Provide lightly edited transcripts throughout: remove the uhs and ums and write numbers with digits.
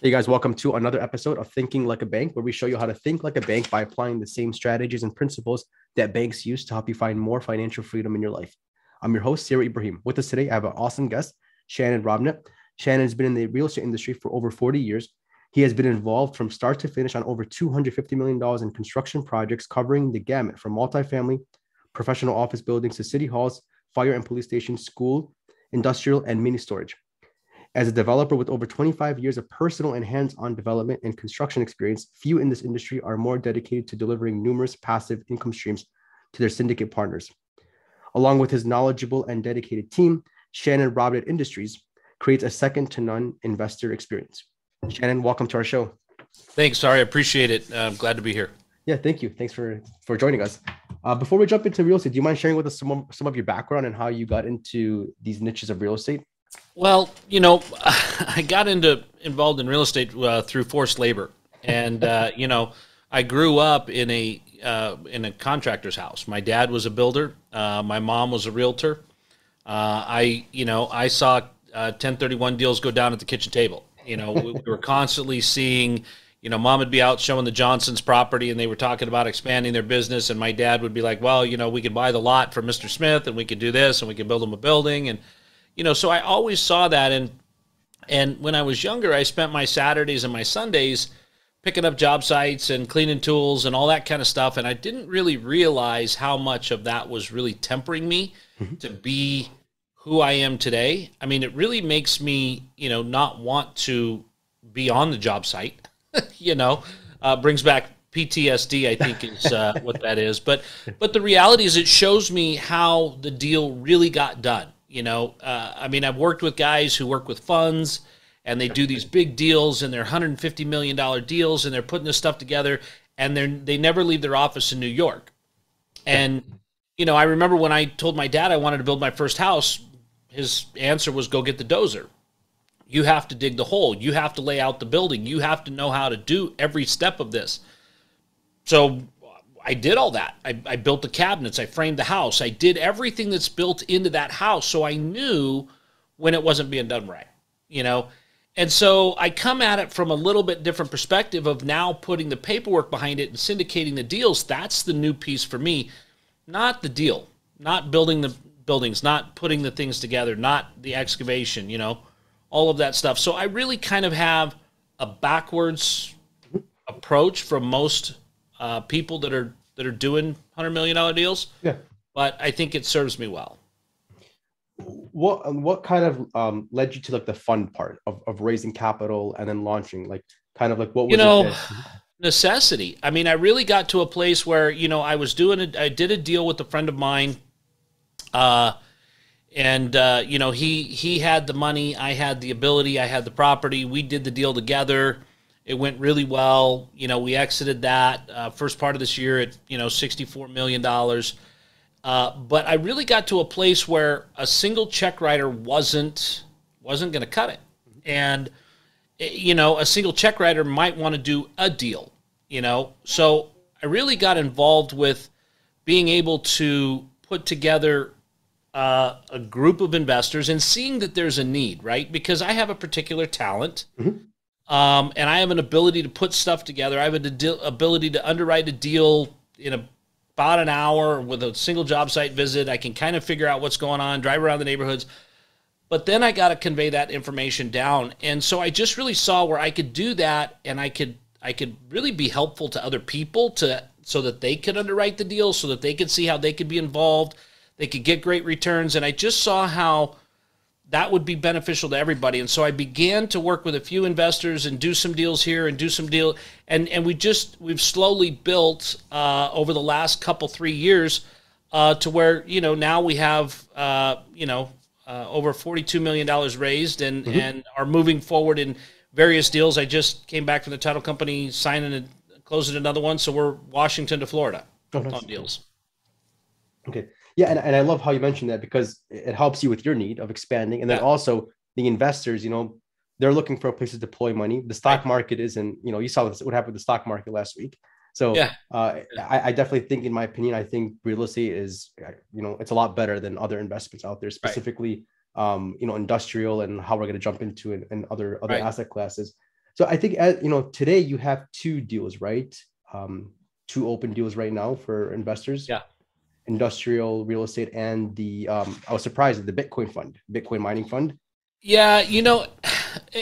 Hey guys, welcome to another episode of Thinking Like a Bank, where we show you how to think like a bank by applying the same strategies and principles that banks use to help you find more financial freedom in your life. I'm your host, Sarah Ibrahim. With us today, I have an awesome guest, Shannon Robnett. Shannon has been in the real estate industry for over 40 years. He has been involved from start to finish on over $250 million in construction projects covering the gamut from multifamily, professional office buildings to city halls, fire and police stations, school, industrial, and mini storage. As a developer with over 25 years of personal and hands-on development and construction experience, few in this industry are more dedicated to delivering numerous passive income streams to their syndicate partners. Along with his knowledgeable and dedicated team, Shannon Robnett Industries creates a second-to-none investor experience. Shannon, welcome to our show. Thanks. Sorry, I appreciate it. I'm glad to be here. Yeah, thank you. Thanks for joining us. Before we jump into real estate, do you mind sharing with us some of your background and how you got into these niches of real estate? Well, I got involved in real estate through forced labor, and I grew up in a contractor's house. My dad was a builder. My mom was a realtor. I saw 1031 deals go down at the kitchen table. We were constantly seeing. Mom would be out showing the Johnson's property, and they were talking about expanding their business, and my dad would be like, "Well, we could buy the lot from Mr. Smith, and we could do this, and we could build him a building," and so I always saw that. And when I was younger, I spent my Saturdays and my Sundays picking up job sites and cleaning tools and all that kind of stuff. And I didn't really realize how much of that was really tempering me to be who I am today. I mean, it really makes me, not want to be on the job site, brings back PTSD, I think is what that is. But the reality is it shows me how the deal really got done. I've worked with guys who work with funds, and they do these big deals, and they're $150 million deals, and they're putting this stuff together, and they never leave their office in New York. And, I remember when I told my dad I wanted to build my first house, his answer was, go get the dozer. You have to dig the hole. You have to lay out the building. You have to know how to do every step of this. So I did all that. I built the cabinets. I framed the house. I did everything that's built into that house. So I knew when it wasn't being done right, And so I come at it from a little bit different perspective of now putting the paperwork behind it and syndicating the deals. That's the new piece for me, not the deal, not building the buildings, not putting the things together, not the excavation, all of that stuff. So I really kind of have a backwards approach from most people that are doing $100 million deals. Yeah. But I think it serves me well. What kind of led you to like the fun part of raising capital and then launching? Like kind of like what was necessity. I mean, I really got to a place where, I did a deal with a friend of mine. He had the money, I had the ability, I had the property. We did the deal together. It went really well. We exited that first part of this year at, $64 million. But I really got to a place where a single check writer wasn't going to cut it. And, a single check writer might want to do a deal, So I really got involved with being able to put together a group of investors and seeing that there's a need, right? Because I have a particular talent. Mm-hmm. And I have an ability to put stuff together. I have an ability to underwrite a deal in about an hour with a single job site visit. I can kind of figure out what's going on, drive around the neighborhoods. But then I got to convey that information down. And so I just really saw where I could do that, and I could really be helpful to other people so that they could underwrite the deal, so that they could see how they could be involved. They could get great returns. And I just saw how that would be beneficial to everybody. And so I began to work with a few investors and do some deals here and do some deal. And we've slowly built over the last 3 years to where, now we have, over $42 million raised and are moving forward in various deals. I just came back from the title company, signing and closing another one. So we're Washington to Florida on deals. Okay. Yeah, and I love how you mentioned that because it helps you with your need of expanding. And then also the investors, they're looking for a place to deploy money. The stock market isn't, you saw what happened with the stock market last week. So I definitely think, in my opinion, I think real estate is, it's a lot better than other investments out there, specifically, industrial and how we're going to jump into and other asset classes. So I think, as you know, today you have two deals, right? Two open deals right now for investors: Yeah. industrial real estate and the I was surprised at the Bitcoin fund, Bitcoin mining fund. Yeah,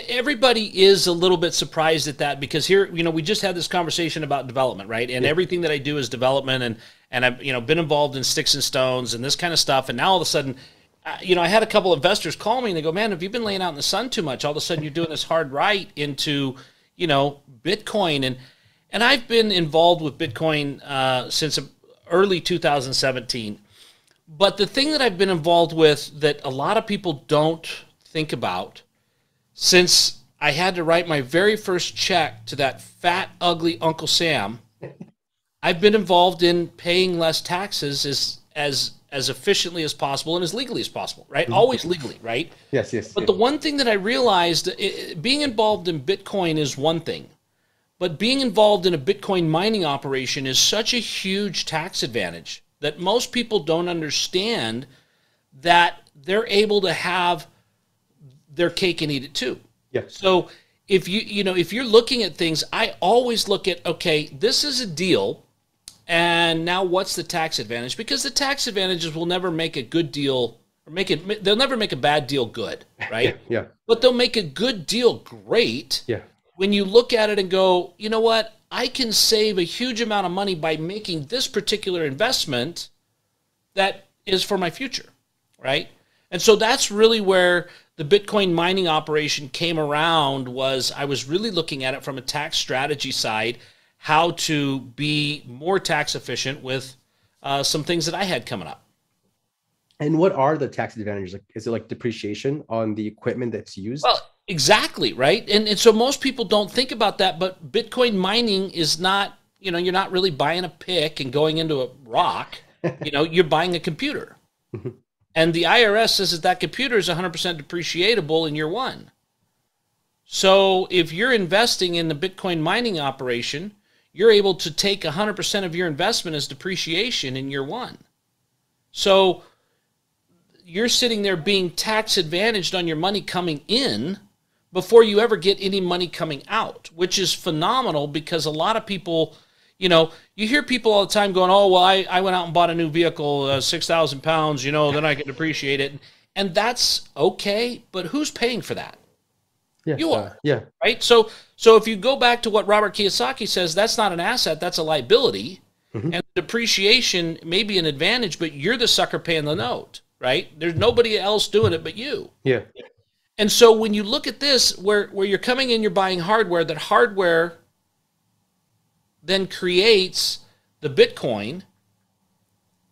everybody is a little bit surprised at that because here, we just had this conversation about development, right? And Yeah. everything that I do is development, and I've been involved in sticks and stones and this kind of stuff. And now all of a sudden, I had a couple of investors call me and they go, "Man, have you been laying out in the sun too much? All of a sudden, you're doing this hard right into Bitcoin." And I've been involved with Bitcoin since early 2017. But the thing that I've been involved with that a lot of people don't think about, since I had to write my very first check to that fat, ugly Uncle Sam, I've been involved in paying less taxes as efficiently as possible and as legally as possible, right? Mm-hmm. Always legally, right? Yes, yes. But yes. the one thing that I realized, being involved in Bitcoin is one thing, but being involved in a Bitcoin mining operation is such a huge tax advantage that most people don't understand that they're able to have their cake and eat it too. Yeah. So if if you're looking at things, I always look at, okay, this is a deal, and now what's the tax advantage? Because the tax advantages will never make a good deal, or they'll never make a bad deal good, right? Yeah. But they'll make a good deal great. Yeah. When you look at it and go, you know what? I can save a huge amount of money by making this particular investment that is for my future, right? And so that's really where the Bitcoin mining operation came around. Was I was really looking at it from a tax strategy side, how to be more tax efficient with some things that I had coming up. And what are the tax advantages? Like, is it like depreciation on the equipment that's used? Well, exactly, right? And so most people don't think about that, but Bitcoin mining is not, you're not really buying a pick and going into a rock. You're buying a computer. And the IRS says that computer is 100% depreciatable in year one. So if you're investing in the Bitcoin mining operation, you're able to take 100% of your investment as depreciation in year one. So you're sitting there being tax advantaged on your money coming in before you ever get any money coming out, which is phenomenal because a lot of people, you hear people all the time going, "Oh, well, I went out and bought a new vehicle, 6,000 pounds, then I can depreciate it." And that's okay, but who's paying for that? Yeah, you are. Yeah. Right? So if you go back to what Robert Kiyosaki says, that's not an asset, that's a liability. Mm-hmm. And depreciation may be an advantage, but you're the sucker paying the note, right? There's nobody else doing it but you. Yeah. And so when you look at this, where you're coming in, you're buying hardware, that hardware then creates the Bitcoin,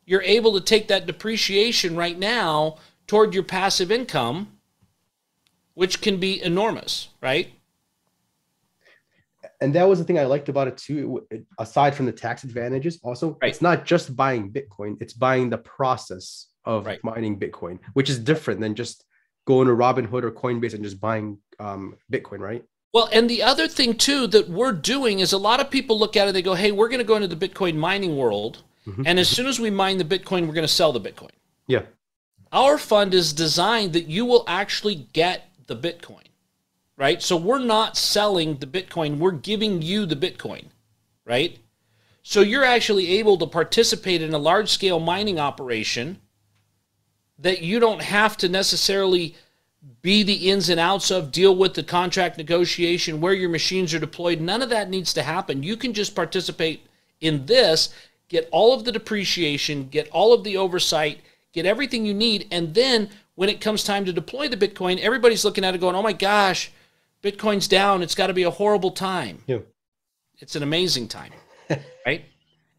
you're able to take that depreciation right now toward your passive income, which can be enormous, right? And that was the thing I liked about it too. Aside from the tax advantages, also, right. It's not just buying Bitcoin, it's buying the process of mining Bitcoin, which is different than just going to Robinhood or Coinbase and just buying Bitcoin, right? Well, and the other thing too that we're doing is a lot of people look at it, they go, "Hey, we're going to go into the Bitcoin mining world, and as soon as we mine the Bitcoin, we're going to sell the Bitcoin." Yeah. Our fund is designed that you will actually get the Bitcoin, right? So we're not selling the Bitcoin, we're giving you the Bitcoin, right? So you're actually able to participate in a large-scale mining operation that you don't have to necessarily be the ins and outs of, deal with the contract negotiation, where your machines are deployed. None of that needs to happen. You can just participate in this, get all of the depreciation, get all of the oversight, get everything you need, and then when it comes time to deploy the Bitcoin, everybody's looking at it going, "Oh my gosh, Bitcoin's down. It's got to be a horrible time." Yeah. It's an amazing time, right?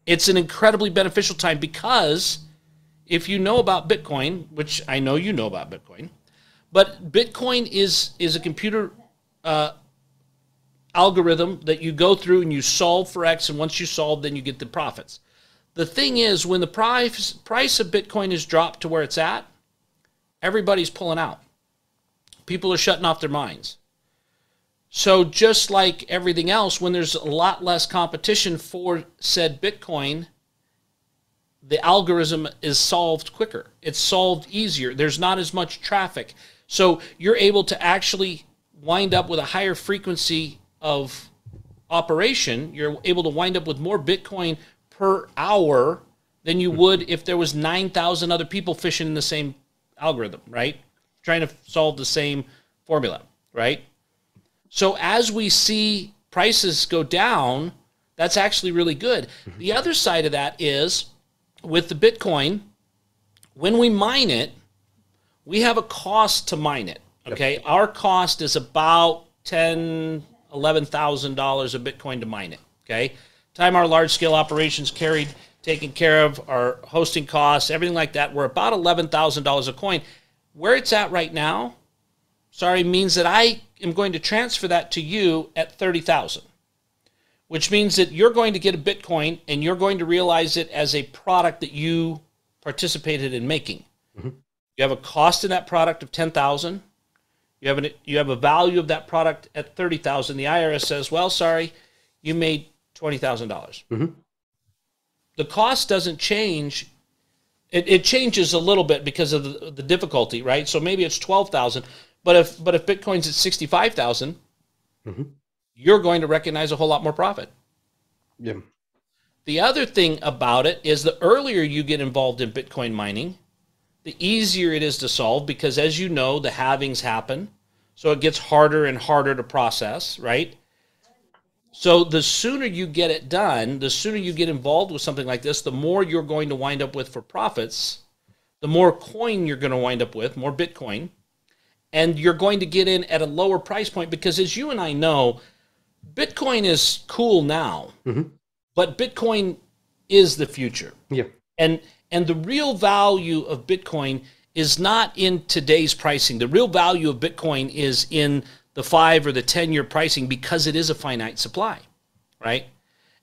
It's an incredibly beneficial time because if you know about Bitcoin, which I know you know about Bitcoin, but Bitcoin is a computer algorithm that you go through and you solve for X, and once you solve, then you get the profits. The thing is, when the price of Bitcoin is dropped to where it's at, everybody's pulling out. People are shutting off their minds. So just like everything else, when there's a lot less competition for said Bitcoin, the algorithm is solved quicker. It's solved easier. There's not as much traffic. So you're able to actually wind up with a higher frequency of operation, you're able to wind up with more Bitcoin per hour than you would if there was 9,000 other people fishing in the same algorithm, right? Trying to solve the same formula, right? So as we see prices go down, that's actually really good. The other side of that is with the Bitcoin, when we mine it, we have a cost to mine it, okay? Yep. Our cost is about $10,000, $11,000 of Bitcoin to mine it, okay? Time our large-scale operations taken care of, our hosting costs, everything like that, we're about $11,000 a coin. Where it's at right now, means that I am going to transfer that to you at 30,000, which means that you're going to get a Bitcoin and you're going to realize it as a product that you participated in making. Mm-hmm. You have a cost in that product of 10,000. You have a value of that product at 30,000. The IRS says, well, sorry, you made $20,000. Mm-hmm. The cost doesn't change. It changes a little bit because of the difficulty, right? So maybe it's 12,000, but if Bitcoin's at 65,000, mm-hmm. you're going to recognize a whole lot more profit. Yeah. The other thing about it is the earlier you get involved in Bitcoin mining, the easier it is to solve because, as you know, the halvings happen. So it gets harder and harder to process, right? So the sooner you get it done, the sooner you get involved with something like this, the more you're going to wind up with for profits, the more coin you're going to wind up with, more Bitcoin, and you're going to get in at a lower price point because, as you and I know, Bitcoin is cool now, mm-hmm. but Bitcoin is the future. Yeah. And the real value of Bitcoin is not in today's pricing. The real value of Bitcoin is in the 5 or the 10-year pricing because it is a finite supply, right?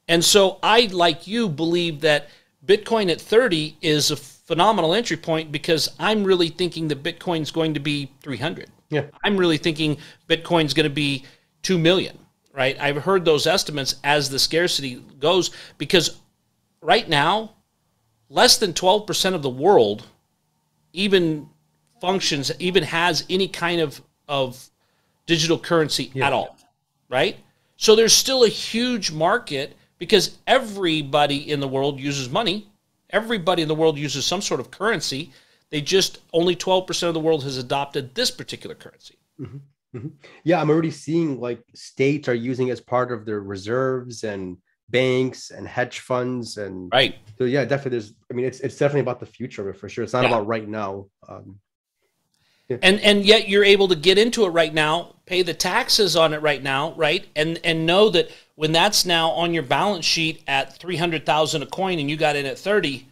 And so I, like you, believe that Bitcoin at 30 is a phenomenal entry point because I'm really thinking that Bitcoin's going to be 300. Yeah. I'm really thinking Bitcoin's going to be 2 million, right? I've heard those estimates as the scarcity goes because right now, less than 12% of the world even functions, even has any kind of digital currency at all, right? So there's still a huge market because everybody in the world uses money. Everybody in the world uses some sort of currency. Only 12% of the world has adopted this particular currency. Mm-hmm. Mm-hmm. Yeah, I'm already seeing like states are using it as part of their reserves and banks and hedge funds and right. So yeah, definitely it's definitely about the future of it for sure. It's not about right now. Yeah. And yet you're able to get into it right now, pay the taxes on it right now, right? And know that when that's now on your balance sheet at 300,000 a coin and you got in at 30,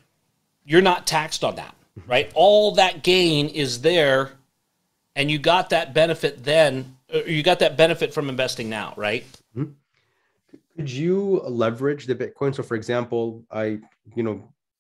you're not taxed on that, right? All that gain is there and you got that benefit then, you got that benefit from investing now, right? Mm-hmm. Could you leverage the Bitcoin? So for example, I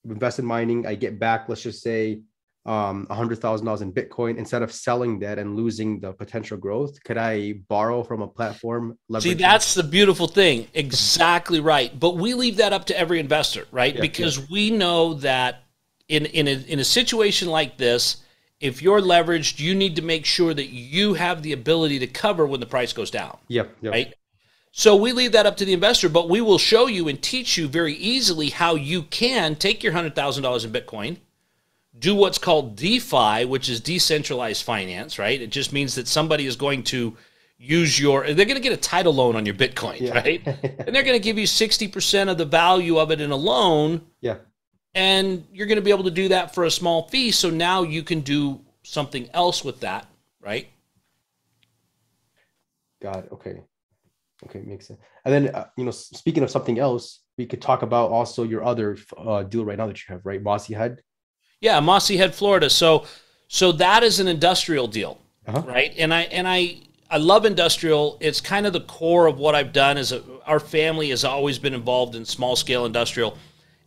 invest in mining, I get back, let's just say $100,000 in Bitcoin. Instead of selling that and losing the potential growth, could I borrow from a platform? See, that's the beautiful thing. Exactly right. But we leave that up to every investor, right? Yeah, because we know that in a situation like this, if you're leveraged, you need to make sure that you have the ability to cover when the price goes down. Yep. Right? So we leave that up to the investor, but we will show you and teach you very easily how you can take your $100,000 in Bitcoin, do what's called DeFi, which is decentralized finance, right? It just means that somebody is going to they're going to get a title loan on your Bitcoin, right? And they're going to give you 60% of the value of it in a loan. Yeah. And you're going to be able to do that for a small fee. So now you can do something else with that, right? Got it. Okay. Okay, makes sense. And then, speaking of something else, we could talk about also your other deal right now that you have, right? Mossy Head. Yeah, Mossy Head, Florida. So that is an industrial deal, right? And I love industrial. It's kind of the core of what I've done. Our family has always been involved in small scale industrial.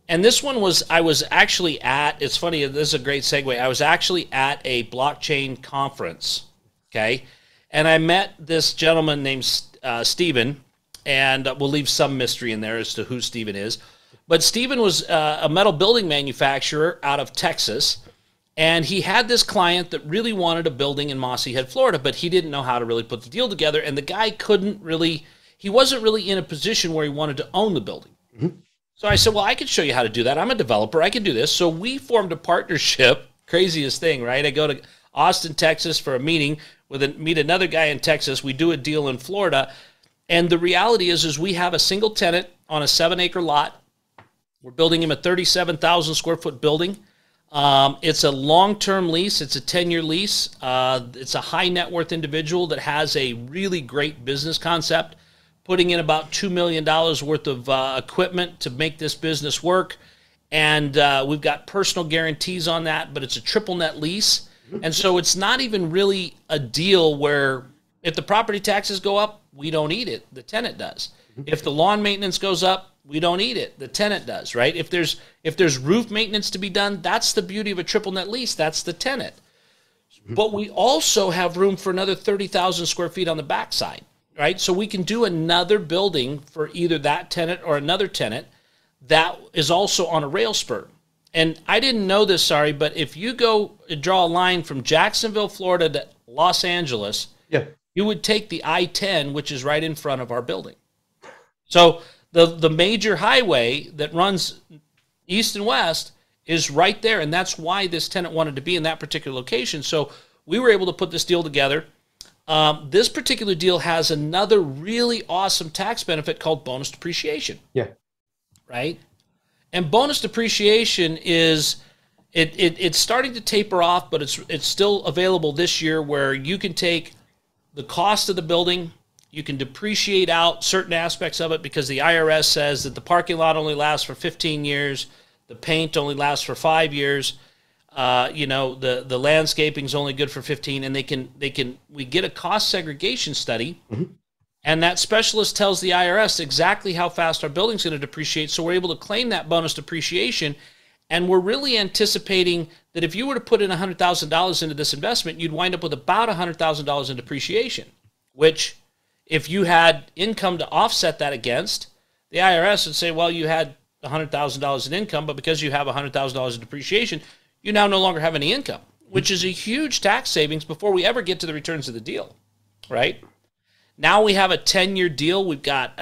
And this one I was actually it's funny, this is a great segue. I was actually at a blockchain conference, okay? And I met this gentleman named Stephen, and we'll leave some mystery in there as to who Stephen is. But Stephen was a metal building manufacturer out of Texas, and he had this client that really wanted a building in Mossy Head, Florida, but he didn't know how to really put the deal together, and the guy couldn't really, he wasn't really in a position where he wanted to own the building. Mm-hmm. So I said, well, I could show you how to do that. I'm a developer. I can do this. So we formed a partnership. Craziest thing, right? I go to Austin, Texas for a meeting meet another guy in Texas. We do a deal in Florida. And the reality is we have a single tenant on a 7-acre lot. We're building him a 37,000 square foot building. It's a long-term lease. It's a 10-year lease. It's a high net worth individual that has a really great business concept, putting in about $2 million worth of equipment to make this business work. And we've got personal guarantees on that, but it's a triple net lease. And so it's not even really a deal where if the property taxes go up, we don't eat it. The tenant does. If the lawn maintenance goes up, we don't eat it. The tenant does, right? If there's roof maintenance to be done, that's the beauty of a triple net lease. That's the tenant. But we also have room for another 30,000 square feet on the backside, right? So we can do another building for either that tenant or another tenant that is also on a rail spur. And I didn't know this, sorry, but if you go draw a line from Jacksonville, Florida to Los Angeles, you would take the I-10, which is right in front of our building. So the major highway that runs east and west is right there, and that's why this tenant wanted to be in that particular location. So we were able to put this deal together. This particular deal has another really awesome tax benefit called bonus depreciation. Yeah. Right? And bonus depreciation is it's starting to taper off, but it's still available this year, where you can take the cost of the building, you can depreciate out certain aspects of it, because the IRS says that the parking lot only lasts for 15 years, the paint only lasts for 5 years, the landscaping is only good for 15, and we get a cost segregation study. And that specialist tells the IRS exactly how fast our building's going to depreciate, so we're able to claim that bonus depreciation. And we're really anticipating that if you were to put in $100,000 into this investment, you'd wind up with about $100,000 in depreciation, which if you had income to offset that against, the IRS would say, well, you had $100,000 in income, but because you have $100,000 in depreciation, you now no longer have any income, which is a huge tax savings before we ever get to the returns of the deal, right? Now we have a 10-year deal. We've got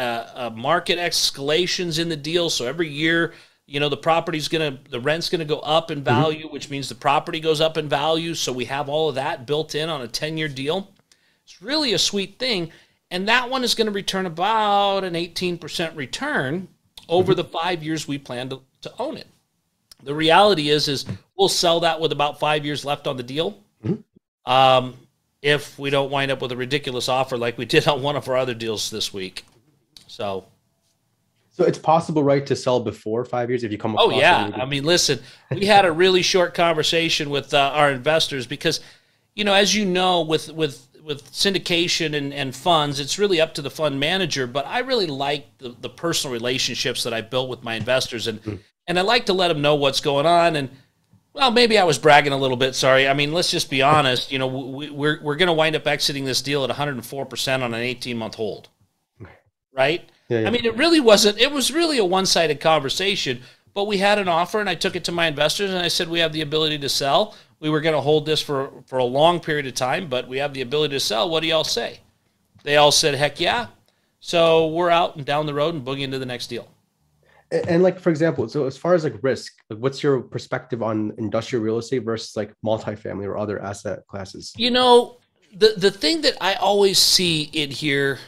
market escalations in the deal. So every year, the rent's going to go up in value, which means the property goes up in value. So we have all of that built in on a 10-year deal. It's really a sweet thing. And that one is going to return about an 18% return over the 5 years we plan to own it. The reality is we'll sell that with about 5 years left on the deal. If we don't wind up with a ridiculous offer like we did on one of our other deals this week. So it's possible, right, to sell before 5 years if you come across. Oh, yeah. I mean, listen, we had a really short conversation with our investors because, as you know, with syndication and funds, it's really up to the fund manager. But I really like the personal relationships that I built with my investors. And I like to let them know what's going on. And well, maybe I was bragging a little bit. Sorry. I mean, let's just be honest. We're going to wind up exiting this deal at 104% on an 18-month hold, right? Yeah. I mean, it really wasn't. It was really a one-sided conversation. But we had an offer, and I took it to my investors, and I said we have the ability to sell. We were going to hold this for a long period of time, but we have the ability to sell. What do y'all say? They all said, heck yeah. So we're out and down the road and boogie into the next deal. And like, for example, so as far as like risk, like what's your perspective on industrial real estate versus like multifamily or other asset classes? The thing that I always see in here,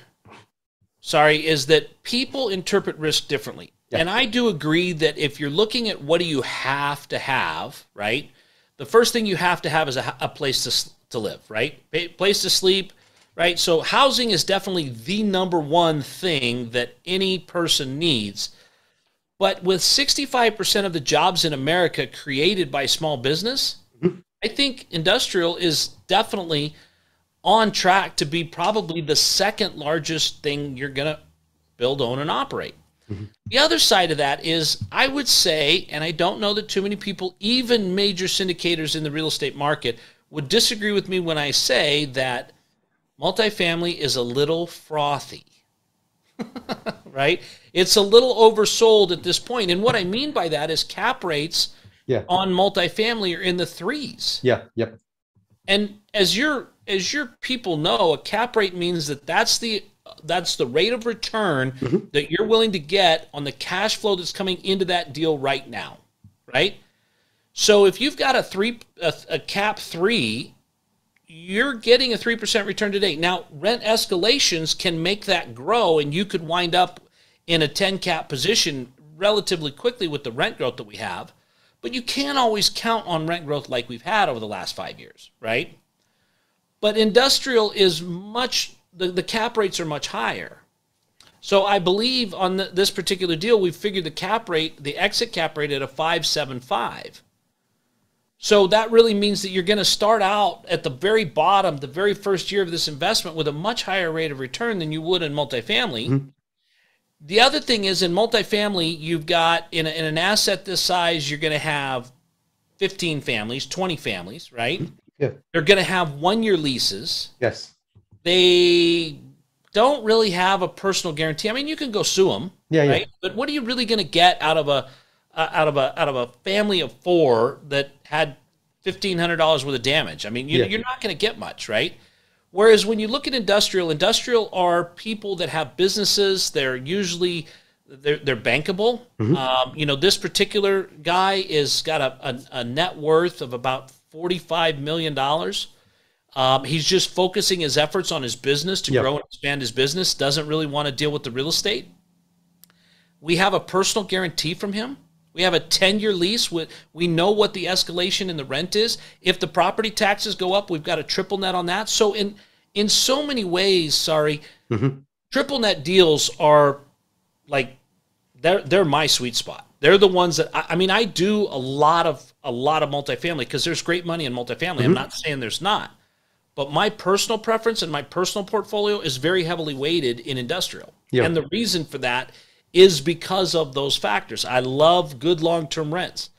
is that people interpret risk differently. Yeah. And I do agree that if you're looking at what do you have to have, right? The first thing you have to have is a place to live, right? Place to sleep, right? So housing is definitely the number one thing that any person needs. But with 65% of the jobs in America created by small business, I think industrial is definitely on track to be probably the second largest thing you're going to build, own, and operate. The other side of that is, I would say, and I don't know that too many people, even major syndicators in the real estate market, would disagree with me when I say that multifamily is a little frothy. Right? It's a little oversold at this point. And what I mean by that is cap rates on multifamily are in the 3s. Yeah. Yep. And as your people know, a cap rate means that's the the rate of return that you're willing to get on the cash flow that's coming into that deal right now, right? So if you've got a cap 3, you're getting a 3% return today. Now, rent escalations can make that grow, and you could wind up in a 10 cap position relatively quickly with the rent growth that we have. But you can't always count on rent growth like we've had over the last 5 years, right? But industrial is the cap rates are much higher. So I believe on this particular deal, we've figured the exit cap rate at a 5.75. So that really means that you're going to start out at the very bottom, the very first year of this investment, with a much higher rate of return than you would in multifamily. The other thing is, in multifamily, you've got, in an asset this size, you're going to have 15 families, 20 families, right? Yeah. They're going to have 1-year leases. Yes. They don't really have a personal guarantee. I mean, you can go sue them, right? Yeah. But what are you really going to get out of a family of 4 that had $1,500 worth of damage? I mean, you're not going to get much, right? Whereas when you look at industrial are people that have businesses. They're usually they're bankable. This particular guy is got a net worth of about $45 million. He's just focusing his efforts on his business to grow and expand his business. Doesn't really want to deal with the real estate. We have a personal guarantee from him. We have a 10-year lease. We know what the escalation in the rent is. If the property taxes go up, we've got a triple net on that. So in so many ways, triple net deals are like they're my sweet spot. They're the ones that I do a lot of multifamily because there's great money in multifamily. I'm not saying there's not, but my personal preference and my personal portfolio is very heavily weighted in industrial, and the reason for that is because of those factors. I love good long-term rents.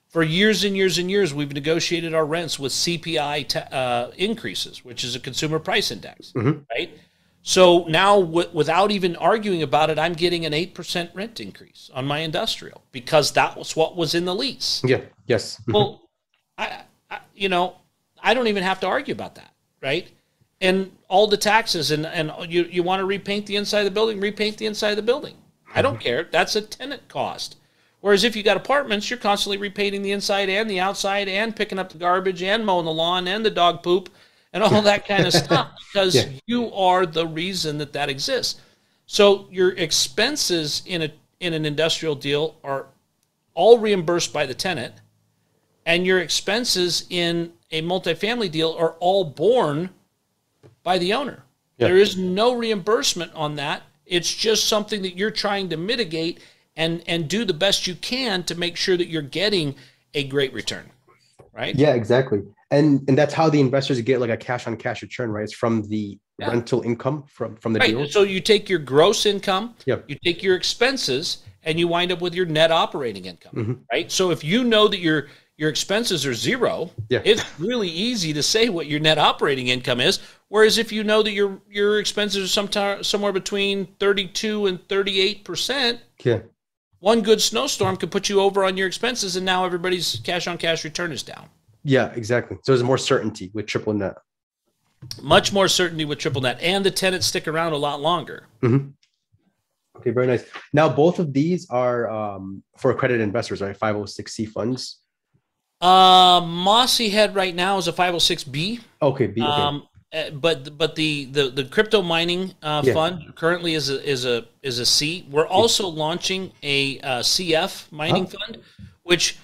For years and years and years, we've negotiated our rents with CPI increases, which is a consumer price index, right? So now, without even arguing about it, I'm getting an 8% rent increase on my industrial because that was what was in the lease. Yeah. Yes. Well, I don't even have to argue about that, right? And all the taxes, and you want to repaint the inside of the building, repaint the inside of the building. I don't care. That's a tenant cost. Whereas if you got apartments, you're constantly repainting the inside and the outside and picking up the garbage and mowing the lawn and the dog poop and all that kind of stuff because you are the reason that exists. So your expenses in an industrial deal are all reimbursed by the tenant, and your expenses in a multifamily deal are all borne by the owner. There is no reimbursement on that. It's just something that you're trying to mitigate and do the best you can to make sure that you're getting a great return, right? Yeah, exactly. And that's how the investors get like a cash on cash return, right? It's from the rental income from the deal. So you take your gross income, you take your expenses, and you wind up with your net operating income, right? So if you know that your expenses are zero, it's really easy to say what your net operating income is. Whereas if you know that your expenses are somewhere between 32 and 38%, one good snowstorm could put you over on your expenses, and now everybody's cash on cash return is down. Yeah, exactly. So there's more certainty with triple net. Much more certainty with triple net, and the tenants stick around a lot longer. Okay, very nice. Now, both of these are for accredited investors, right? 506C funds. Mossy Head right now is a 506B. Okay, B. Okay. But the crypto mining fund currently is a C. We're also launching a CF mining fund, which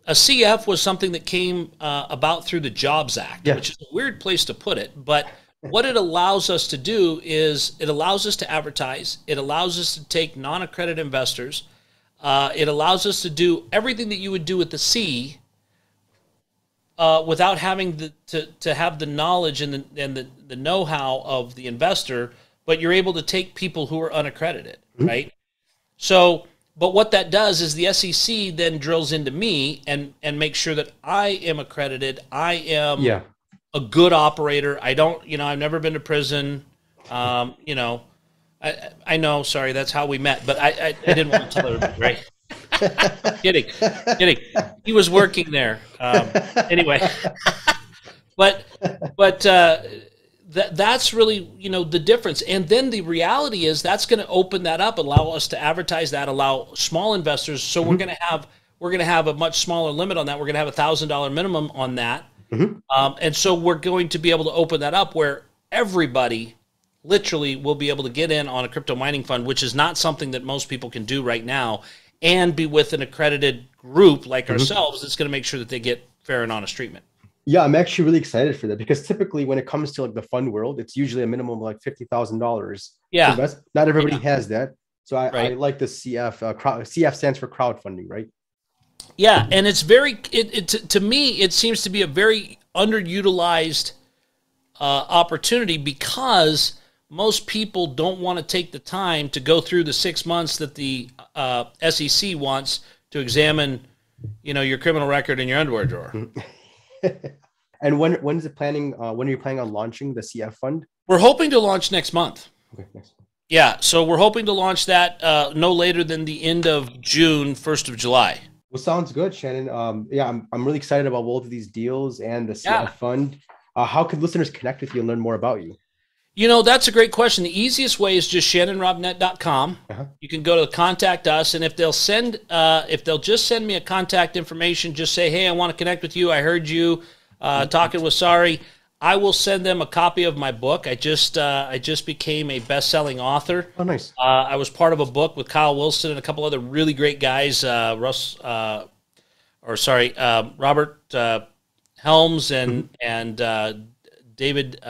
a CF was something that came about through the Jobs Act, which is a weird place to put it. But what it allows us to do is it allows us to advertise. It allows us to take non-accredited investors. It allows us to do everything that you would do with the C. Without having to have the knowledge and the know-how of the investor, but you're able to take people who are unaccredited, right? So, but what that does is the SEC then drills into me and makes sure that I am accredited. I am a good operator. I don't, I've never been to prison. I know, sorry, that's how we met, but I didn't want to tell everybody, right? Kidding. He was working there. Anyway, but that's really, the difference. And then the reality is that's going to open that up, allow us to advertise that, allow small investors. So we're going to have a much smaller limit on that. We're going to have $1,000 minimum on that. And so we're going to be able to open that up where everybody literally will be able to get in on a crypto mining fund, which is not something that most people can do right now, and be with an accredited group like ourselves that's going to make sure that they get fair and honest treatment. Yeah, I'm actually really excited for that, because typically when it comes to like the fund world, it's usually a minimum of like $50,000. Yeah. Not everybody has that. So I like the CF. CF stands for crowdfunding, right? Yeah, and it's very, to me, it seems to be a very underutilized opportunity, because most people don't want to take the time to go through the 6 months that the SEC wants to examine, your criminal record in your underwear drawer. And when are you planning on launching the CF fund? We're hoping to launch next month. Okay, next month. Yeah, so we're hoping to launch that no later than the end of June, 1st of July. Well, sounds good, Shannon. I'm really excited about both of these deals and the CF fund. How can listeners connect with you and learn more about you? That's a great question. The easiest way is just shannonrobnett.com. You can go to contact us, and if they'll just send me a contact information, just say, hey, I want to connect with you. I heard you talking with Sari. I will send them a copy of my book. I just became a best-selling author. Oh, nice. I was part of a book with Kyle Wilson and a couple other really great guys, Robert Helms and David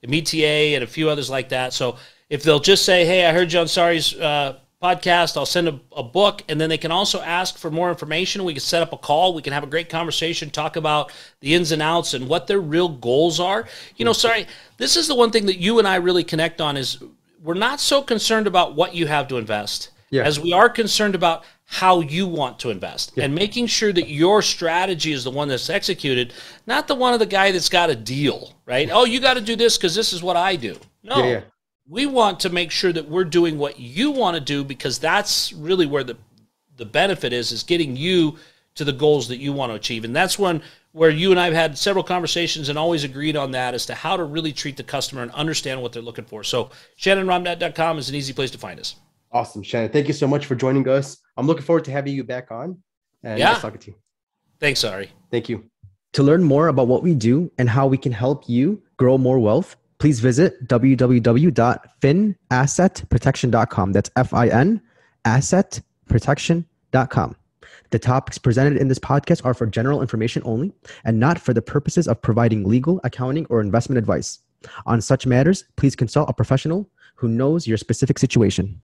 Metier and a few others like that. So if they'll just say, hey, I heard you on Sari's podcast, I'll send a book, and then they can also ask for more information. We can set up a call. We can have a great conversation, talk about the ins and outs and what their real goals are. Sari, this is the one thing that you and I really connect on is we're not so concerned about what you have to invest as we are concerned about how you want to invest and making sure that your strategy is the one that's executed, not the one of the guy that's got a deal, right? Oh, you got to do this because this is what I do. No, we want to make sure that we're doing what you want to do, because that's really where the benefit is getting you to the goals that you want to achieve. And that's where you and I have had several conversations and always agreed on that as to how to really treat the customer and understand what they're looking for. So shannonrobnett.com is an easy place to find us. Awesome, Shannon. Thank you so much for joining us. I'm looking forward to having you back on. And nice talking to you. Thanks, Sari. Thank you. To learn more about what we do and how we can help you grow more wealth, please visit www.finassetprotection.com. That's FIN, assetprotection.com. The topics presented in this podcast are for general information only and not for the purposes of providing legal, accounting, or investment advice. On such matters, please consult a professional who knows your specific situation.